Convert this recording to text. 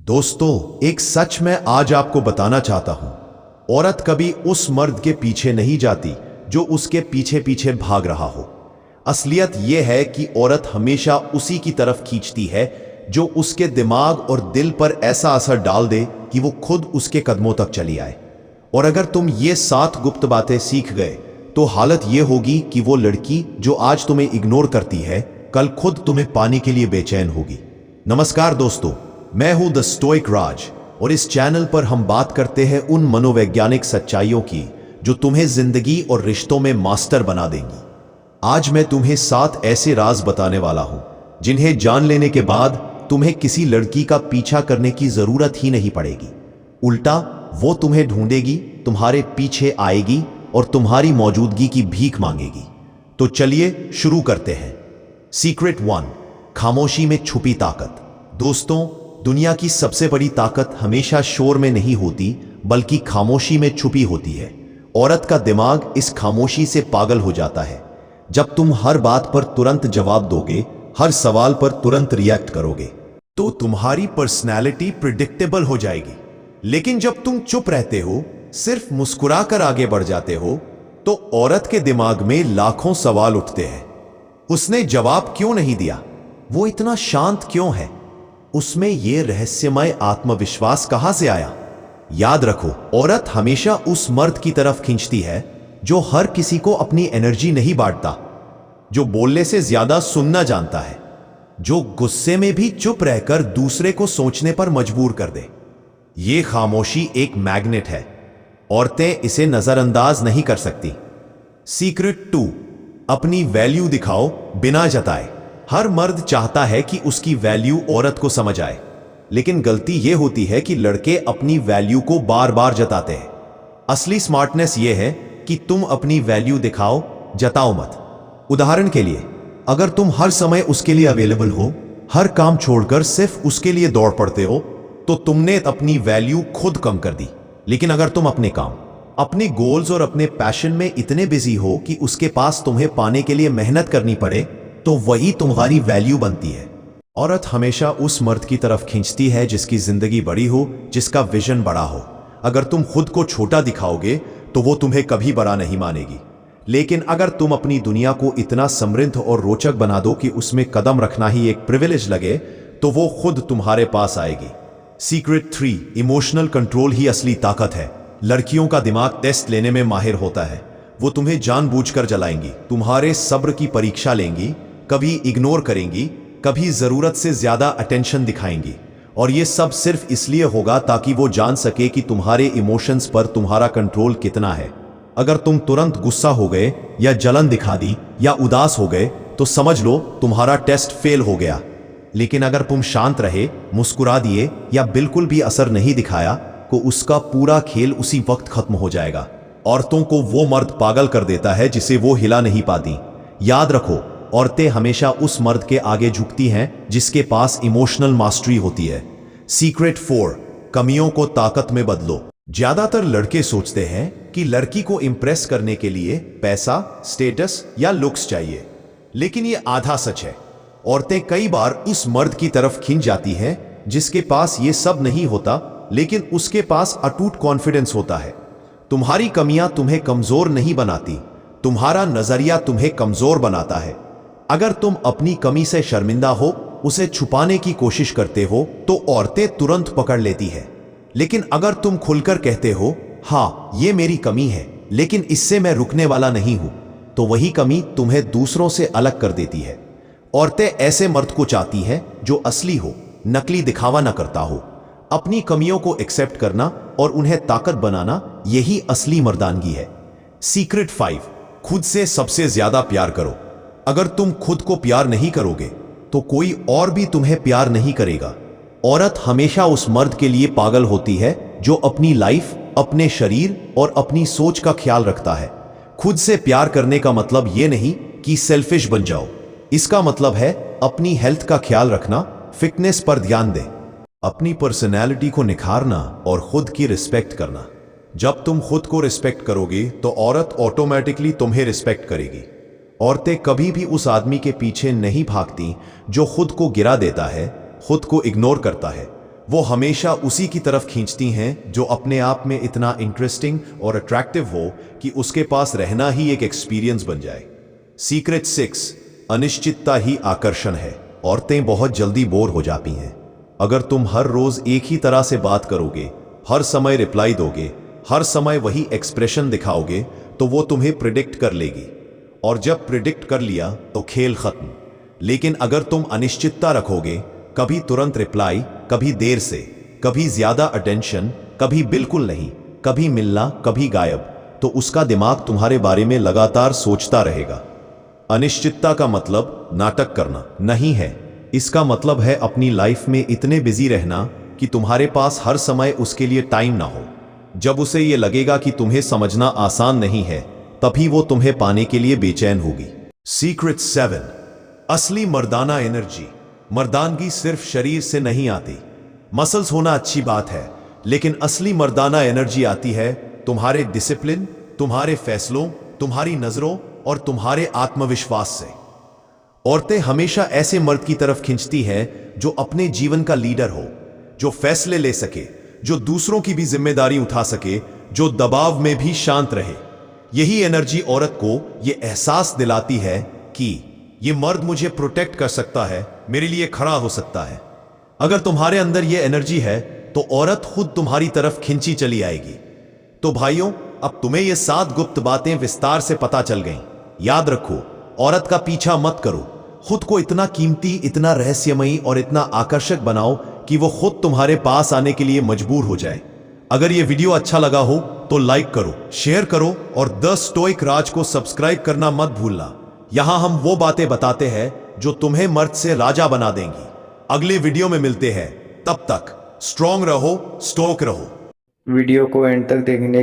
दोस्तों, एक सच मैं आज आपको बताना चाहता हूं। औरत कभी उस मर्द के पीछे नहीं जाती जो उसके पीछे पीछे भाग रहा हो। असलियत यह है कि औरत हमेशा उसी की तरफ खींचती है जो उसके दिमाग और दिल पर ऐसा असर डाल दे कि वो खुद उसके कदमों तक चली आए। और अगर तुम ये 7 गुप्त बातें सीख गए तो हालत ये होगी कि वो लड़की जो आज तुम्हें इग्नोर करती है, कल खुद तुम्हें पाने के लिए बेचैन होगी। नमस्कार दोस्तों, मैं हूं द स्टोइक राज और इस चैनल पर हम बात करते हैं उन मनोवैज्ञानिक सच्चाइयों की जो तुम्हें जिंदगी और रिश्तों में मास्टर बना देंगी। आज मैं तुम्हें 7 ऐसे राज बताने वाला हूं जिन्हें जान लेने के बाद तुम्हें किसी लड़की का पीछा करने की जरूरत ही नहीं पड़ेगी। उल्टा वो तुम्हें ढूंढेगी, तुम्हारे पीछे आएगी और तुम्हारी मौजूदगी की भीख मांगेगी। तो चलिए शुरू करते हैं। सीक्रेट 1, खामोशी में छुपी ताकत। दोस्तों, दुनिया की सबसे बड़ी ताकत हमेशा शोर में नहीं होती बल्कि खामोशी में छुपी होती है। औरत का दिमाग इस खामोशी से पागल हो जाता है। जब तुम हर बात पर तुरंत जवाब दोगे, हर सवाल पर तुरंत रिएक्ट करोगे, तो तुम्हारी पर्सनैलिटी प्रिडिक्टेबल हो जाएगी। लेकिन जब तुम चुप रहते हो, सिर्फ मुस्कुराकर आगे बढ़ जाते हो, तो औरत के दिमाग में लाखों सवाल उठते हैं। उसने जवाब क्यों नहीं दिया? वो इतना शांत क्यों है? उसमें यह रहस्यमय आत्मविश्वास कहां से आया? याद रखो, औरत हमेशा उस मर्द की तरफ खींचती है जो हर किसी को अपनी एनर्जी नहीं बांटता, जो बोलने से ज्यादा सुनना जानता है, जो गुस्से में भी चुप रहकर दूसरे को सोचने पर मजबूर कर दे। यह खामोशी एक मैग्नेट है। औरतें इसे नजरअंदाज नहीं कर सकती। सीक्रेट 2, अपनी वैल्यू दिखाओ बिना जताए। हर मर्द चाहता है कि उसकी वैल्यू औरत को समझ आए, लेकिन गलती यह होती है कि लड़के अपनी वैल्यू को बार बार जताते हैं। असली स्मार्टनेस यह है कि तुम अपनी वैल्यू दिखाओ, जताओ मत। उदाहरण के लिए, अगर तुम हर समय उसके लिए अवेलेबल हो, हर काम छोड़कर सिर्फ उसके लिए दौड़ पड़ते हो, तो तुमने अपनी वैल्यू खुद कम कर दी। लेकिन अगर तुम अपने काम, अपने गोल्स और अपने पैशन में इतने बिजी हो कि उसके पास तुम्हें पाने के लिए मेहनत करनी पड़े, तो वही तुम्हारी वैल्यू बनती है। औरत हमेशा उस मर्द की तरफ खींचती है जिसकी जिंदगी बड़ी हो, जिसका विजन बड़ा हो। अगर तुम खुद को छोटा दिखाओगे तो वो तुम्हें कभी बड़ा नहीं मानेगी। लेकिन अगर तुम अपनी दुनिया को इतना समृद्ध और रोचक बना दो कि उसमें कदम रखना ही एक प्रिविलेज लगे, तो वो खुद तुम्हारे पास आएगी। सीक्रेट 3, इमोशनल कंट्रोल ही असली ताकत है। लड़कियों का दिमाग टेस्ट लेने में माहिर होता है। वो तुम्हें जानबूझकर जलाएंगी, तुम्हारे सब्र की परीक्षा लेंगी, कभी इग्नोर करेंगी, कभी जरूरत से ज्यादा अटेंशन दिखाएंगी। और ये सब सिर्फ इसलिए होगा ताकि वो जान सके कि तुम्हारे इमोशंस पर तुम्हारा कंट्रोल कितना है। अगर तुम तुरंत गुस्सा हो गए या जलन दिखा दी या उदास हो गए, तो समझ लो तुम्हारा टेस्ट फेल हो गया। लेकिन अगर तुम शांत रहे, मुस्कुरा दिए या बिल्कुल भी असर नहीं दिखाया, तो उसका पूरा खेल उसी वक्त खत्म हो जाएगा। औरतों को वो मर्द पागल कर देता है जिसे वो हिला नहीं पाती। याद रखो, औरतें हमेशा उस मर्द के आगे झुकती हैं जिसके पास इमोशनल मास्टरी होती है। सीक्रेट 4, कमियों को ताकत में बदलो। ज्यादातर लड़के सोचते हैं कि लड़की को इंप्रेस करने के लिए पैसा, स्टेटस या लुक्स चाहिए, लेकिन ये आधा सच है। औरतें कई बार उस मर्द की तरफ खींच जाती हैं जिसके पास ये सब नहीं होता, लेकिन उसके पास अटूट कॉन्फिडेंस होता है। तुम्हारी कमियां तुम्हें कमजोर नहीं बनाती, तुम्हारा नजरिया तुम्हें कमजोर बनाता है। अगर तुम अपनी कमी से शर्मिंदा हो, उसे छुपाने की कोशिश करते हो, तो औरतें तुरंत पकड़ लेती है। लेकिन अगर तुम खुलकर कहते हो, हाँ ये मेरी कमी है, लेकिन इससे मैं रुकने वाला नहीं हूं, तो वही कमी तुम्हें दूसरों से अलग कर देती है। औरतें ऐसे मर्द को चाहती हैं जो असली हो, नकली दिखावा न करता हो। अपनी कमियों को एक्सेप्ट करना और उन्हें ताकत बनाना, यही असली मर्दानगी है। सीक्रेट 5, खुद से सबसे ज्यादा प्यार करो। अगर तुम खुद को प्यार नहीं करोगे तो कोई और भी तुम्हें प्यार नहीं करेगा। औरत हमेशा उस मर्द के लिए पागल होती है जो अपनी लाइफ, अपने शरीर और अपनी सोच का ख्याल रखता है। खुद से प्यार करने का मतलब यह नहीं कि सेल्फिश बन जाओ। इसका मतलब है अपनी हेल्थ का ख्याल रखना, फिटनेस पर ध्यान दे, अपनी पर्सनैलिटी को निखारना और खुद की रिस्पेक्ट करना। जब तुम खुद को रिस्पेक्ट करोगे तो औरत ऑटोमेटिकली तुम्हें रिस्पेक्ट करेगी। औरतें कभी भी उस आदमी के पीछे नहीं भागती जो खुद को गिरा देता है, खुद को इग्नोर करता है। वो हमेशा उसी की तरफ खींचती हैं जो अपने आप में इतना इंटरेस्टिंग और अट्रैक्टिव हो कि उसके पास रहना ही एक एक्सपीरियंस बन जाए। सीक्रेट 6, अनिश्चितता ही आकर्षण है। औरतें बहुत जल्दी बोर हो जाती हैं। अगर तुम हर रोज एक ही तरह से बात करोगे, हर समय रिप्लाई दोगे, हर समय वही एक्सप्रेशन दिखाओगे, तो वो तुम्हें प्रिडिक्ट कर लेगी, और जब प्रिडिक्ट कर लिया तो खेल खत्म। लेकिन अगर तुम अनिश्चितता रखोगे, कभी तुरंत रिप्लाई, कभी देर से, कभी ज्यादा अटेंशन, कभी बिल्कुल नहीं, कभी मिलना, कभी गायब, तो उसका दिमाग तुम्हारे बारे में लगातार सोचता रहेगा। अनिश्चितता का मतलब नाटक करना नहीं है। इसका मतलब है अपनी लाइफ में इतने बिजी रहना कि तुम्हारे पास हर समय उसके लिए टाइम ना हो। जब उसे यह लगेगा कि तुम्हें समझना आसान नहीं है, तभी वो तुम्हें पाने के लिए बेचैन होगी। सीक्रेट 7, असली मर्दाना एनर्जी। मर्दानगी सिर्फ शरीर से नहीं आती। मसल्स होना अच्छी बात है, लेकिन असली मर्दाना एनर्जी आती है तुम्हारे डिसिप्लिन, तुम्हारे फैसलों, तुम्हारी नजरों और तुम्हारे आत्मविश्वास से। औरतें हमेशा ऐसे मर्द की तरफ खींचती हैं जो अपने जीवन का लीडर हो, जो फैसले ले सके, जो दूसरों की भी जिम्मेदारी उठा सके, जो दबाव में भी शांत रहे। यही एनर्जी औरत को यह एहसास दिलाती है कि यह मर्द मुझे प्रोटेक्ट कर सकता है, मेरे लिए खड़ा हो सकता है। अगर तुम्हारे अंदर यह एनर्जी है तो औरत खुद तुम्हारी तरफ खिंची चली आएगी। तो भाइयों, अब तुम्हें ये 7 गुप्त बातें विस्तार से पता चल गईं। याद रखो, औरत का पीछा मत करो। खुद को इतना कीमती, इतना रहस्यमयी और इतना आकर्षक बनाओ कि वो खुद तुम्हारे पास आने के लिए मजबूर हो जाए। अगर ये वीडियो अच्छा लगा हो तो लाइक करो, शेयर करो और द स्टोइक राज को सब्सक्राइब करना मत भूलना। यहां हम वो बातें बताते हैं जो तुम्हें मर्द से राजा बना देंगी। अगले वीडियो में मिलते हैं, तब तक स्ट्रांग रहो, स्टोक रहो। वीडियो को एंड तक देखने